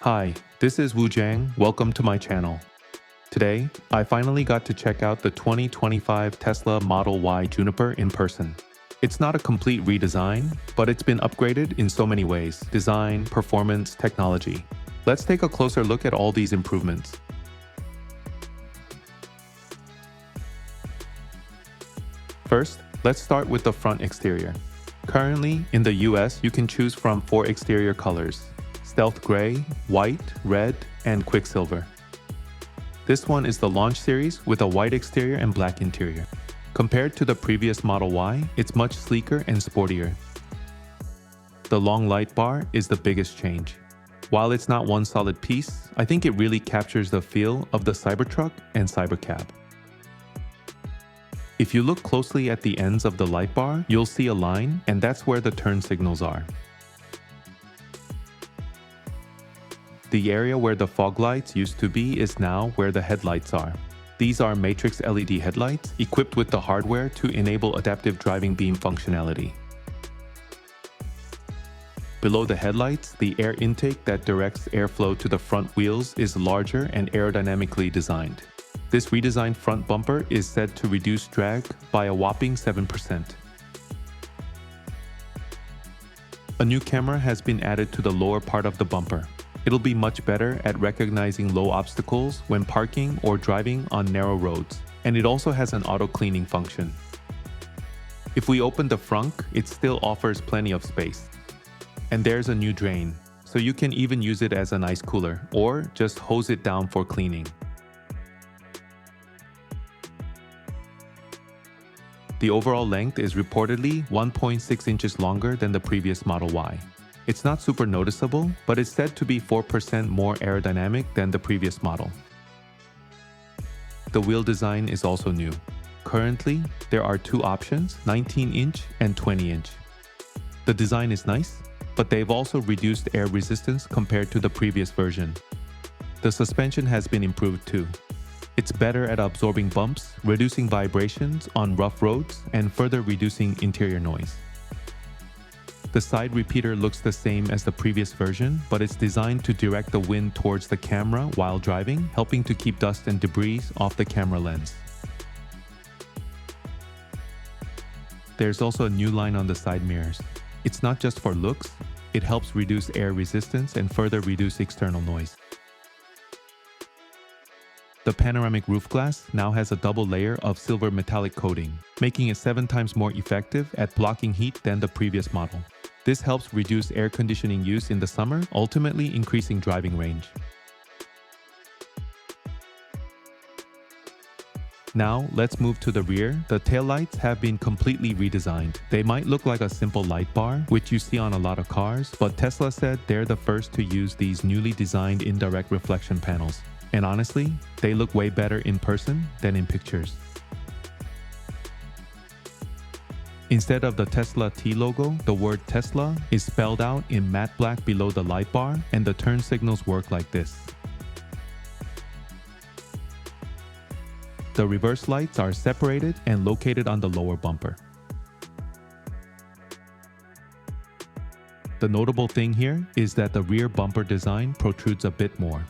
Hi, this is Jang. Welcome to my channel. Today, I finally got to check out the 2025 Tesla Model Y Juniper in person. It's not a complete redesign, but it's been upgraded in so many ways: design, performance, technology. Let's take a closer look at all these improvements. First, let's start with the front exterior. Currently, in the US, you can choose from 4 exterior colors: Stealth Gray, White, Red, and Quicksilver. This one is the Launch Series with a white exterior and black interior. Compared to the previous Model Y, it's much sleeker and sportier. The long light bar is the biggest change. While it's not one solid piece, I think it really captures the feel of the Cybertruck and Cybercab. If you look closely at the ends of the light bar, you'll see a line, and that's where the turn signals are. The area where the fog lights used to be is now where the headlights are. These are matrix LED headlights equipped with the hardware to enable adaptive driving beam functionality. Below the headlights, the air intake that directs airflow to the front wheels is larger and aerodynamically designed. This redesigned front bumper is said to reduce drag by a whopping 7%. A new camera has been added to the lower part of the bumper. It'll be much better at recognizing low obstacles when parking or driving on narrow roads, and it also has an auto-cleaning function. If we open the frunk, it still offers plenty of space. And there's a new drain, so you can even use it as an ice cooler or just hose it down for cleaning. The overall length is reportedly 1.6 inches longer than the previous Model Y. It's not super noticeable, but it's said to be 4% more aerodynamic than the previous model. The wheel design is also new. Currently, there are 2 options, 19-inch and 20-inch. The design is nice, but they've also reduced air resistance compared to the previous version. The suspension has been improved too. It's better at absorbing bumps, reducing vibrations on rough roads, and further reducing interior noise. The side repeater looks the same as the previous version, but it's designed to direct the wind towards the camera while driving, helping to keep dust and debris off the camera lens. There's also a new line on the side mirrors. It's not just for looks, it helps reduce air resistance and further reduce external noise. The panoramic roof glass now has a double layer of silver metallic coating, making it 7 times more effective at blocking heat than the previous model. This helps reduce air conditioning use in the summer, ultimately increasing driving range. Now, let's move to the rear. The taillights have been completely redesigned. They might look like a simple light bar, which you see on a lot of cars, but Tesla said they're the first to use these newly designed indirect reflection panels. And honestly, they look way better in person than in pictures. Instead of the Tesla T logo, the word Tesla is spelled out in matte black below the light bar, and the turn signals work like this. The reverse lights are separated and located on the lower bumper. The notable thing here is that the rear bumper design protrudes a bit more.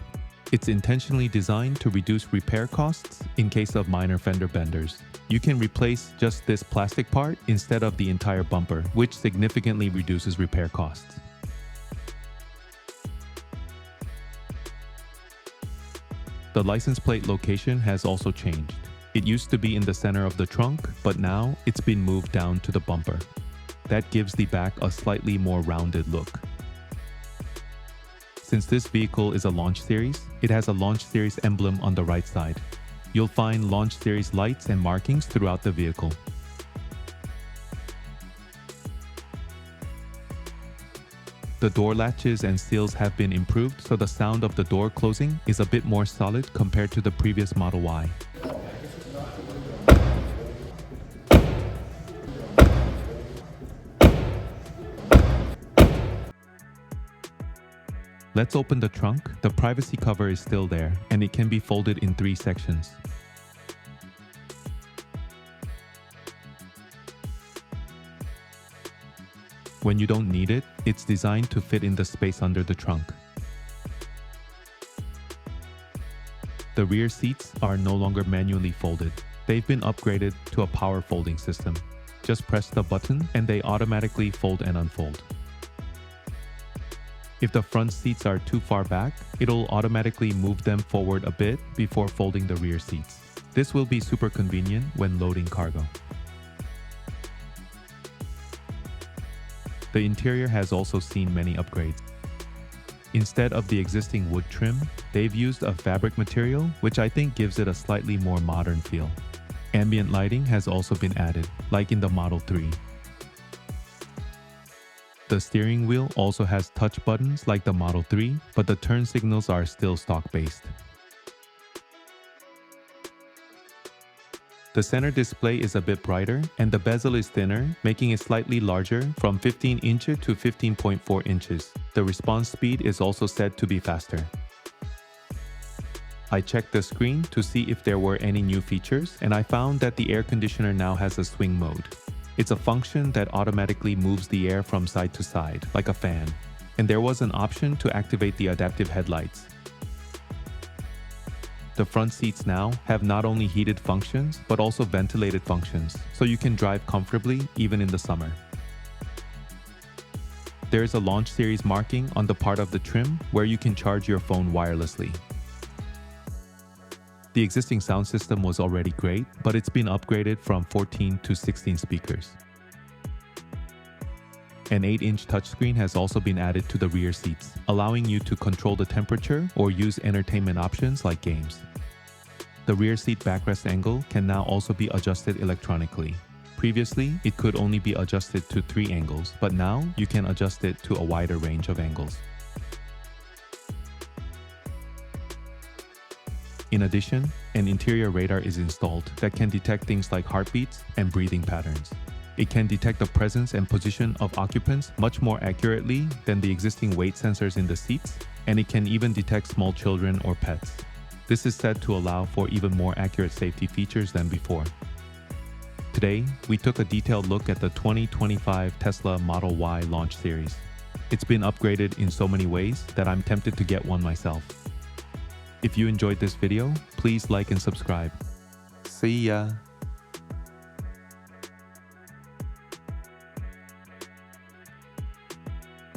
It's intentionally designed to reduce repair costs in case of minor fender benders. You can replace just this plastic part instead of the entire bumper, which significantly reduces repair costs. The license plate location has also changed. It used to be in the center of the trunk, but now it's been moved down to the bumper. That gives the back a slightly more rounded look. Since this vehicle is a Launch Series, it has a Launch Series emblem on the right side. You'll find Launch Series lights and markings throughout the vehicle. The door latches and seals have been improved, so the sound of the door closing is a bit more solid compared to the previous Model Y. Let's open the trunk. The privacy cover is still there, and it can be folded in 3 sections. When you don't need it, it's designed to fit in the space under the trunk. The rear seats are no longer manually folded. They've been upgraded to a power folding system. Just press the button and they automatically fold and unfold. If the front seats are too far back, it'll automatically move them forward a bit before folding the rear seats. This will be super convenient when loading cargo. The interior has also seen many upgrades. Instead of the existing wood trim, they've used a fabric material, which I think gives it a slightly more modern feel. Ambient lighting has also been added, like in the Model 3. The steering wheel also has touch buttons like the Model 3, but the turn signals are still stock-based. The center display is a bit brighter, and the bezel is thinner, making it slightly larger from 15 inches to 15.4 inches. The response speed is also said to be faster. I checked the screen to see if there were any new features, and I found that the air conditioner now has a swing mode. It's a function that automatically moves the air from side to side, like a fan. And there was an option to activate the adaptive headlights. The front seats now have not only heated functions, but also ventilated functions, so you can drive comfortably even in the summer. There is a launch series marking on the part of the trim where you can charge your phone wirelessly. The existing sound system was already great, but it's been upgraded from 14 to 16 speakers. An 8-inch touchscreen has also been added to the rear seats, allowing you to control the temperature or use entertainment options like games. The rear seat backrest angle can now also be adjusted electronically. Previously, it could only be adjusted to 3 angles, but now you can adjust it to a wider range of angles. In addition, an interior radar is installed that can detect things like heartbeats and breathing patterns. It can detect the presence and position of occupants much more accurately than the existing weight sensors in the seats, and it can even detect small children or pets. This is said to allow for even more accurate safety features than before. Today, we took a detailed look at the 2025 Tesla Model Y launch series. It's been upgraded in so many ways that I'm tempted to get one myself. If you enjoyed this video, please like and subscribe. See ya!